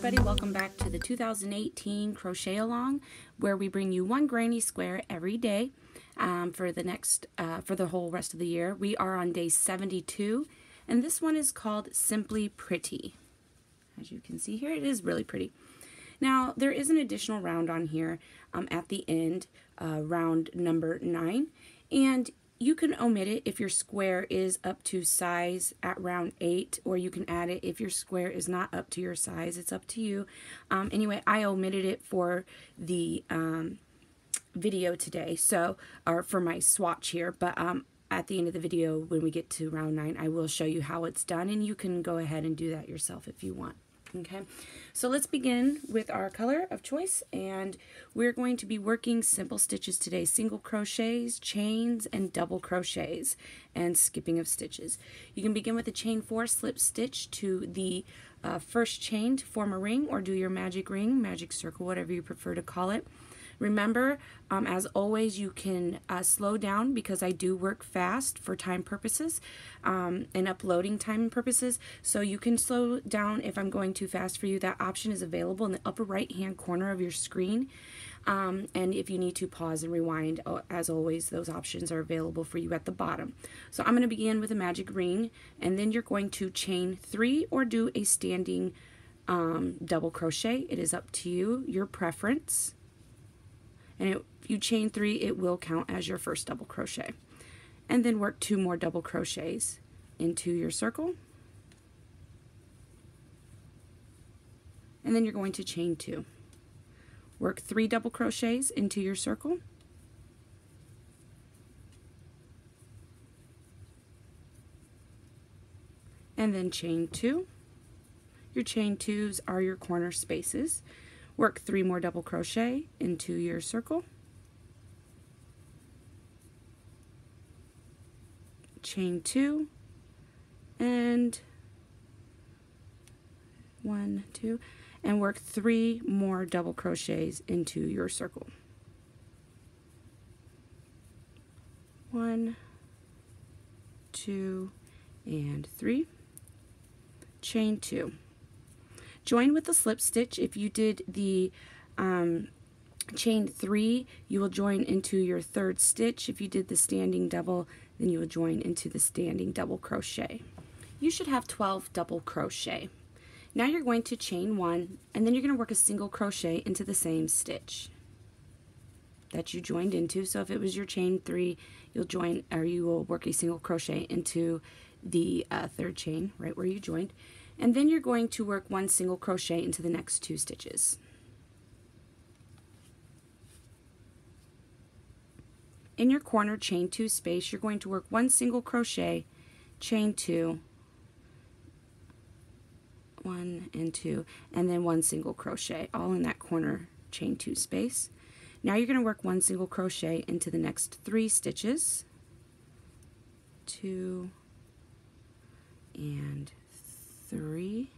everybody, welcome back to the 2018 Crochet Along, where we bring you one granny square every day for the whole rest of the year. We are on day 72, and this one is called Simply Pretty. As you can see here, it is really pretty. Now, there is an additional round on here at the end, round number 9, and you can omit it if your square is up to size at round 8, or you can add it if your square is not up to your size. It's up to you. Anyway, I omitted it for the video today, or for my swatch here, but at the end of the video, when we get to round 9, I will show you how it's done, and you can go ahead and do that yourself if you want. Okay, so let's begin with our color of choice, and we're going to be working simple stitches today: single crochets, chains, and double crochets, and skipping of stitches. You can begin with a chain 4 slip stitch to the first chain to form a ring, or do your magic ring, magic circle, whatever you prefer to call it. Remember, as always, you can slow down because I do work fast for time purposes and uploading time purposes. So you can slow down if I'm going too fast for you. That option is available in the upper right hand corner of your screen. And if you need to pause and rewind, as always, those options are available for you at the bottom. So I'm going to begin with a magic ring, and then you're going to chain 3 or do a standing double crochet. It is up to you, your preference. And if you chain 3, it will count as your first double crochet. And then work 2 more double crochets into your circle. And then you're going to chain 2. Work 3 double crochets into your circle. And then chain 2. Your chain 2s are your corner spaces. Work 3 more double crochet into your circle. Chain 2 and 1, 2, and work 3 more double crochets into your circle. 1, 2, and 3. Chain 2. Join with the slip stitch. If you did the chain 3, you will join into your 3rd stitch. If you did the standing double, then you will join into the standing double crochet. You should have 12 double crochet. Now you're going to chain 1, and then you're going to work a single crochet into the same stitch that you joined into. So if it was your chain 3, you will work a single crochet into the 3rd chain right where you joined. And then you're going to work 1 single crochet into the next 2 stitches. In your corner chain 2 space, you're going to work 1 single crochet, chain 2, 1 and 2, and then 1 single crochet, all in that corner chain 2 space. Now you're going to work 1 single crochet into the next 3 stitches, 2 and 3,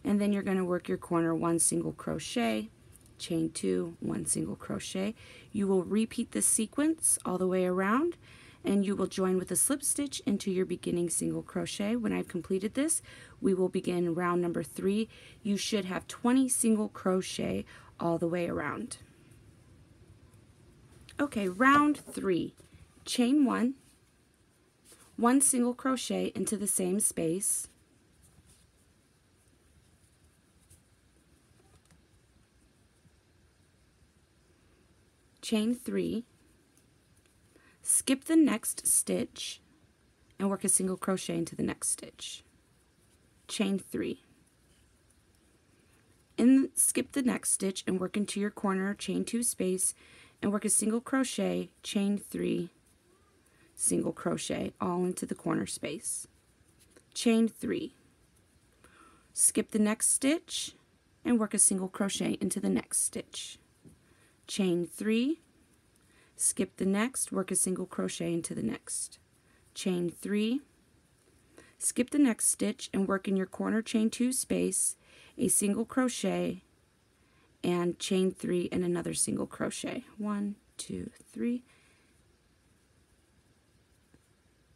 and then you're going to work your corner 1 single crochet, chain 2, 1 single crochet. You will repeat this sequence all the way around, and you will join with a slip stitch into your beginning single crochet. When I've completed this, we will begin round number 3. You should have 20 single crochet all the way around. Okay, round 3. Chain 1, 1 single crochet into the same space, chain 3, skip the next stitch and work a single crochet into the next stitch, chain 3, and skip the next stitch and work into your corner chain 2 space and work a single crochet, chain 3, single crochet, all into the corner space, chain 3, skip the next stitch and work a single crochet into the next stitch, chain 3, skip the next, work a single crochet into the next, chain 3, skip the next stitch and work in your corner chain 2 space a single crochet and chain 3 and another single crochet, 1, 2, 3,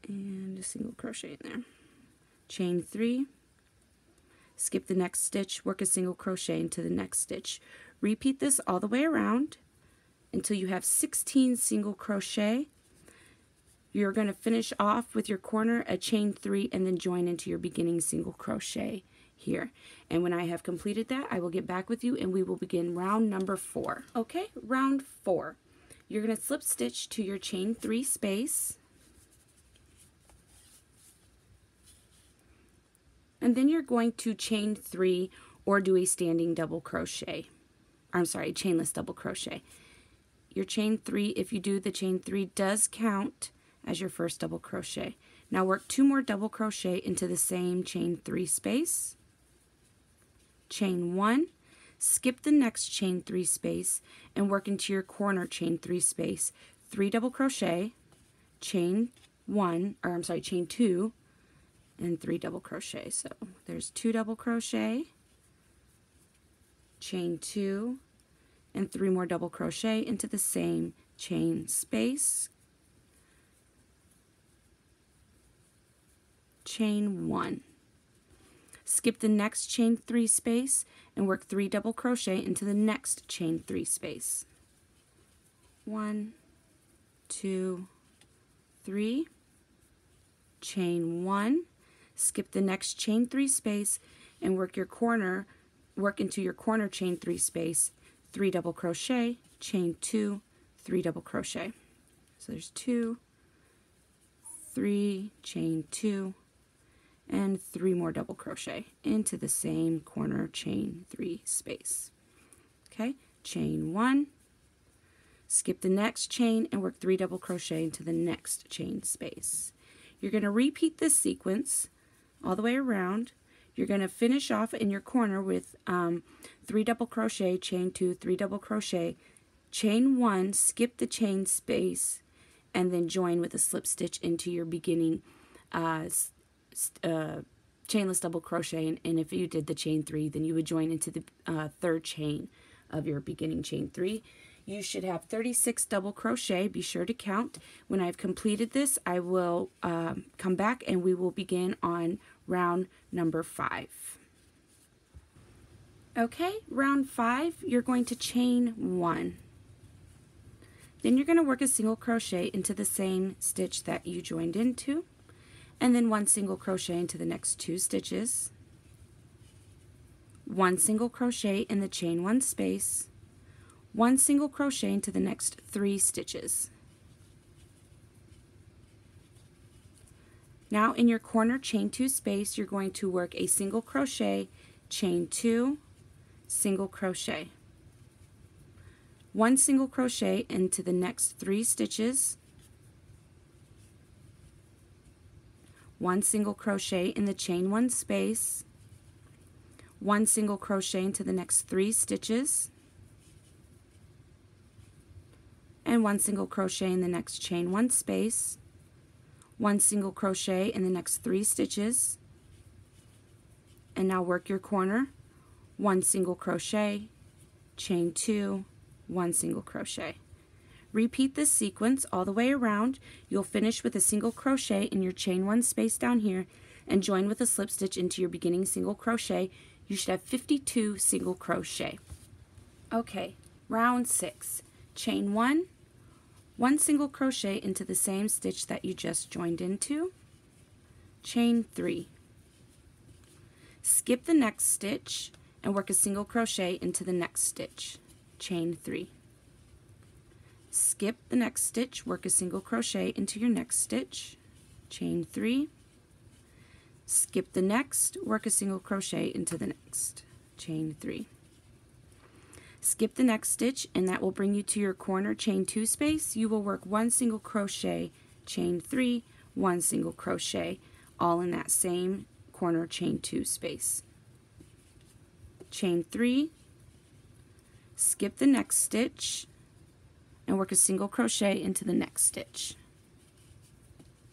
and a single crochet in there, chain 3, skip the next stitch, work a single crochet into the next stitch. Repeat this all the way around until you have 16 single crochet. You're going to finish off with your corner a chain 3 and then join into your beginning single crochet here. And when I have completed that, I will get back with you and we will begin round number 4. Okay, round 4. You're going to slip stitch to your chain 3 space. And then you're going to chain 3 or do a standing double crochet. I'm sorry, chainless double crochet. Your chain 3, if you do the chain 3, does count as your first double crochet. Now work 2 more double crochet into the same chain 3 space. Chain 1, skip the next chain 3 space and work into your corner chain 3 space. 3 double crochet, chain 2, and 3 double crochet. So there's 2 double crochet, chain 2, and 3 more double crochet into the same chain space. Chain 1. Skip the next chain 3 space and work 3 double crochet into the next chain 3 space. 1, 2, 3. Chain 1. Skip the next chain 3 space and work into your corner chain 3 space. 3 double crochet, chain 2, 3 double crochet. So there's 2, 3, chain 2, and 3 more double crochet into the same corner chain 3 space. Okay, chain 1, skip the next chain and work 3 double crochet into the next chain space. You're going to repeat this sequence all the way around. You're going to finish off in your corner with 3 double crochet, chain 2, 3 double crochet, chain 1, skip the chain space, and then join with a slip stitch into your beginning chainless double crochet. And if you did the chain 3, then you would join into the 3rd chain of your beginning chain 3. You should have 36 double crochet. Be sure to count. When I've completed this, I will come back and we will begin on round number 5. Okay, round 5, you're going to chain 1. Then you're going to work a single crochet into the same stitch that you joined into, and then 1 single crochet into the next 2 stitches, 1 single crochet in the chain 1 space, 1 single crochet into the next 3 stitches. Now in your corner chain 2 space, you're going to work a single crochet, chain 2, single crochet, 1 single crochet into the next 3 stitches, 1 single crochet in the chain 1 space, 1 single crochet into the next 3 stitches, and 1 single crochet in the next chain 1 space, 1 single crochet in the next 3 stitches, and now work your corner, 1 single crochet, chain 2, 1 single crochet. Repeat this sequence all the way around. You'll finish with a single crochet in your chain 1 space down here and join with a slip stitch into your beginning single crochet. You should have 52 single crochet. Okay, round 6. Chain 1, 1 single crochet into the same stitch that you just joined into, chain 3. Skip the next stitch and work a single crochet into the next stitch, chain 3. Skip the next stitch, work a single crochet into your next stitch, chain 3. Skip the next, work a single crochet into the next, chain 3. Skip the next stitch and that will bring you to your corner chain 2 space. You will work 1 single crochet, chain 3, 1 single crochet, all in that same corner chain 2 space. Chain 3, skip the next stitch and work a single crochet into the next stitch.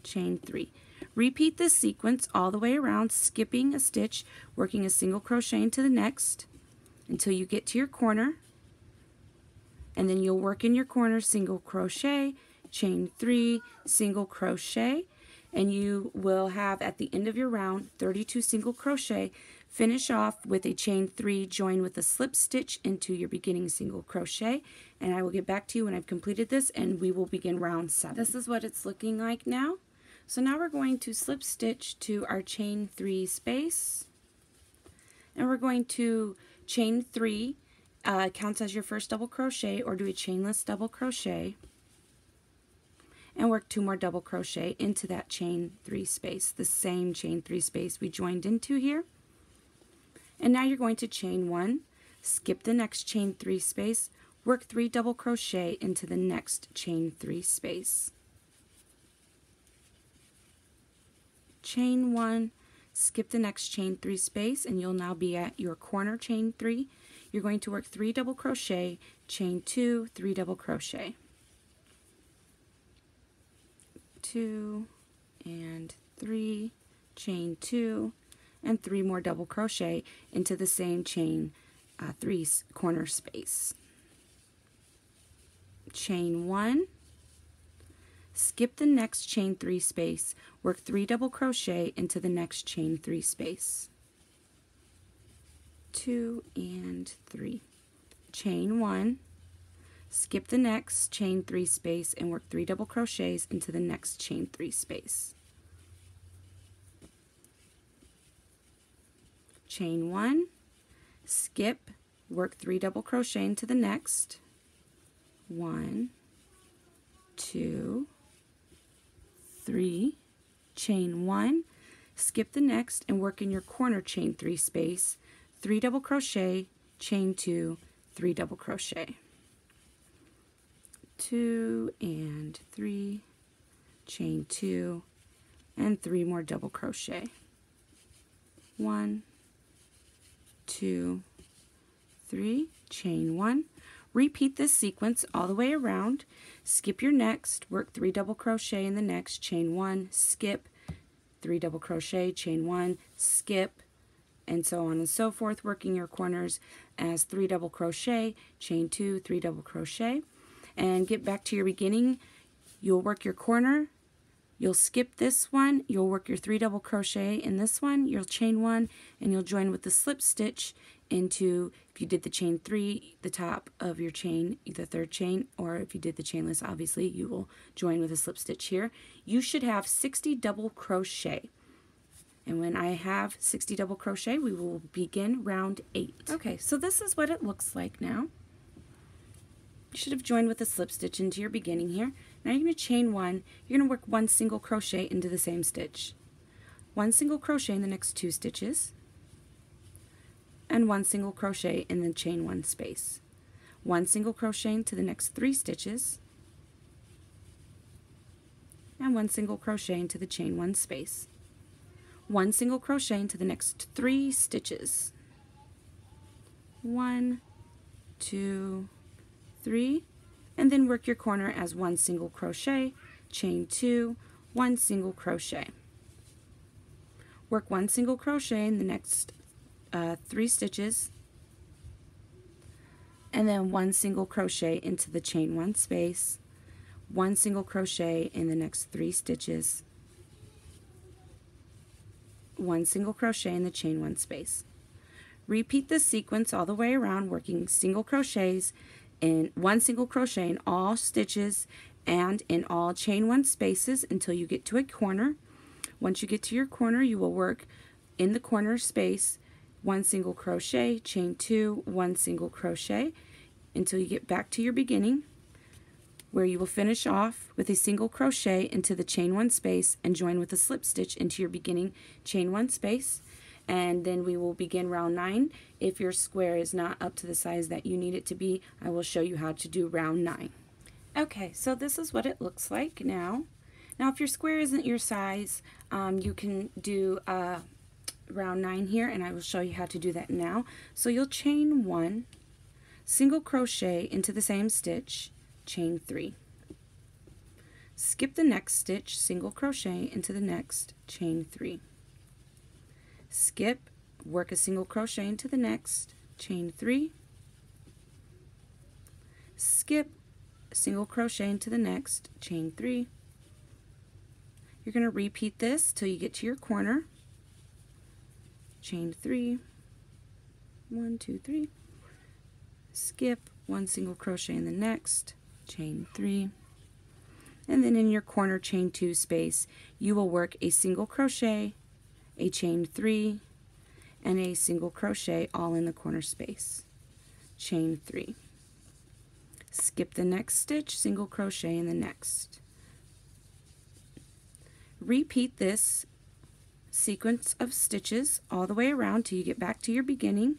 Chain 3. Repeat this sequence all the way around, skipping a stitch, working a single crochet into the next until you get to your corner, and then you'll work in your corner single crochet, chain 3, single crochet, and you will have at the end of your round 32 single crochet. Finish off with a chain 3, join with a slip stitch into your beginning single crochet, and I will get back to you when I've completed this and we will begin round 7. This is what it's looking like now. So now we're going to slip stitch to our chain 3 space, and we're going to chain 3, counts as your first double crochet, or do a chainless double crochet, and work 2 more double crochet into that chain 3 space, the same chain 3 space we joined into here. And now you're going to chain 1, skip the next chain 3 space, work 3 double crochet into the next chain 3 space. Chain 1, skip the next chain 3 space, and you'll now be at your corner chain 3. You're going to work 3 double crochet, chain 2, 3 double crochet. 2 and 3, chain 2, and 3 more double crochet into the same chain 3 corner space. Chain 1, skip the next chain 3 space, work 3 double crochet into the next chain 3 space. 2 and 3. Chain 1, skip the next chain 3 space and work 3 double crochets into the next chain 3 space. Chain 1, skip, work 3 double crochet into the next. 1, 2, 3, chain 1, skip the next and work in your corner chain 3 space, 3 double crochet, chain 2, 3 double crochet. 2 and 3, chain 2, and 3 more double crochet. 1, 2, 3, chain 1. Repeat this sequence all the way around. Skip your next, work 3 double crochet in the next, chain 1, skip, 3 double crochet, chain 1, skip, and so on and so forth, working your corners as 3 double crochet, chain 2, 3 double crochet. And get back to your beginning. You'll work your corner, you'll skip this one, you'll work your 3 double crochet in this one, you'll chain 1, and you'll join with the slip stitch into, if you did the chain 3, the top of your chain, the 3rd chain, or if you did the chainless, obviously you will join with a slip stitch here. You should have 60 double crochet. And when I have 60 double crochet, we will begin round 8. Okay, so this is what it looks like now. You should have joined with a slip stitch into your beginning here. Now you're going to chain 1. You're going to work 1 single crochet into the same stitch. 1 single crochet in the next 2 stitches. And 1 single crochet in the chain 1 space. 1 single crochet into the next 3 stitches. And 1 single crochet into the chain 1 space. 1 single crochet into the next 3 stitches. 1, 2, 3, and then work your corner as 1 single crochet, chain 2, 1 single crochet. Work 1 single crochet in the next 3 stitches, and then 1 single crochet into the chain 1 space, 1 single crochet in the next 3 stitches, 1 single crochet in the chain 1 space. Repeat this sequence all the way around, working single crochets in 1 single crochet in all stitches and in all chain 1 spaces until you get to a corner. Once you get to your corner, you will work in the corner space 1 single crochet, chain 2, 1 single crochet until you get back to your beginning, where you will finish off with a single crochet into the chain 1 space and join with a slip stitch into your beginning chain 1 space. And then we will begin round 9. If your square is not up to the size that you need it to be, I will show you how to do round 9. Okay, so this is what it looks like now. Now if your square isn't your size, you can do round 9 here, and I will show you how to do that now. So you'll chain 1, single crochet into the same stitch, chain 3. Skip the next stitch, single crochet into the next, chain 3. Skip, work a single crochet into the next, chain 3. Skip, single crochet into the next, chain 3. You're going to repeat this till you get to your corner. Chain 3, 1, 2, 3, skip 1 single crochet in the next, chain 3, and then in your corner chain 2 space you will work a single crochet, a chain 3, and a single crochet all in the corner space, chain 3, skip the next stitch, single crochet in the next. Repeat this sequence of stitches all the way around till you get back to your beginning,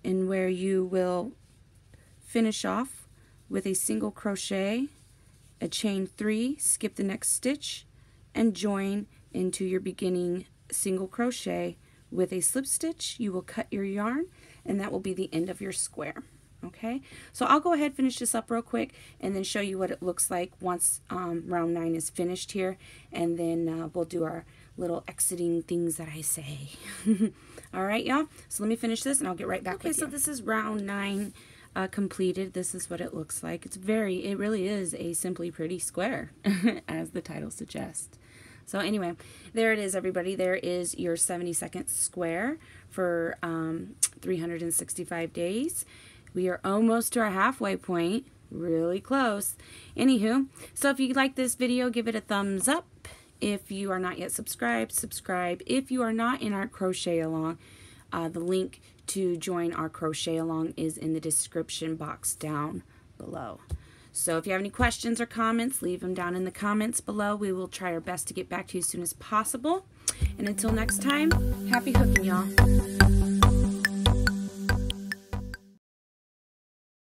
and where you will finish off with a single crochet, a chain 3, skip the next stitch, and join into your beginning single crochet with a slip stitch. You will cut your yarn, and that will be the end of your square. Okay, so I'll go ahead and finish this up real quick and then show you what it looks like once round 9 is finished here, and then we'll do our little exiting things that I say. All right, y'all, so let me finish this and I'll get right back with you. Okay, so this is round 9 completed. This is what it looks like. It really is a simply pretty square as the title suggests. So anyway, there it is, everybody. There is your 70-second square for 365 days. We are almost to our halfway point, really close. Anywho, so if you like this video, give it a thumbs up. If you are not yet subscribed, subscribe. If you are not in our crochet along, the link to join our crochet along is in the description box down below. So if you have any questions or comments, leave them down in the comments below. We will try our best to get back to you as soon as possible. And until next time, happy hooking, y'all.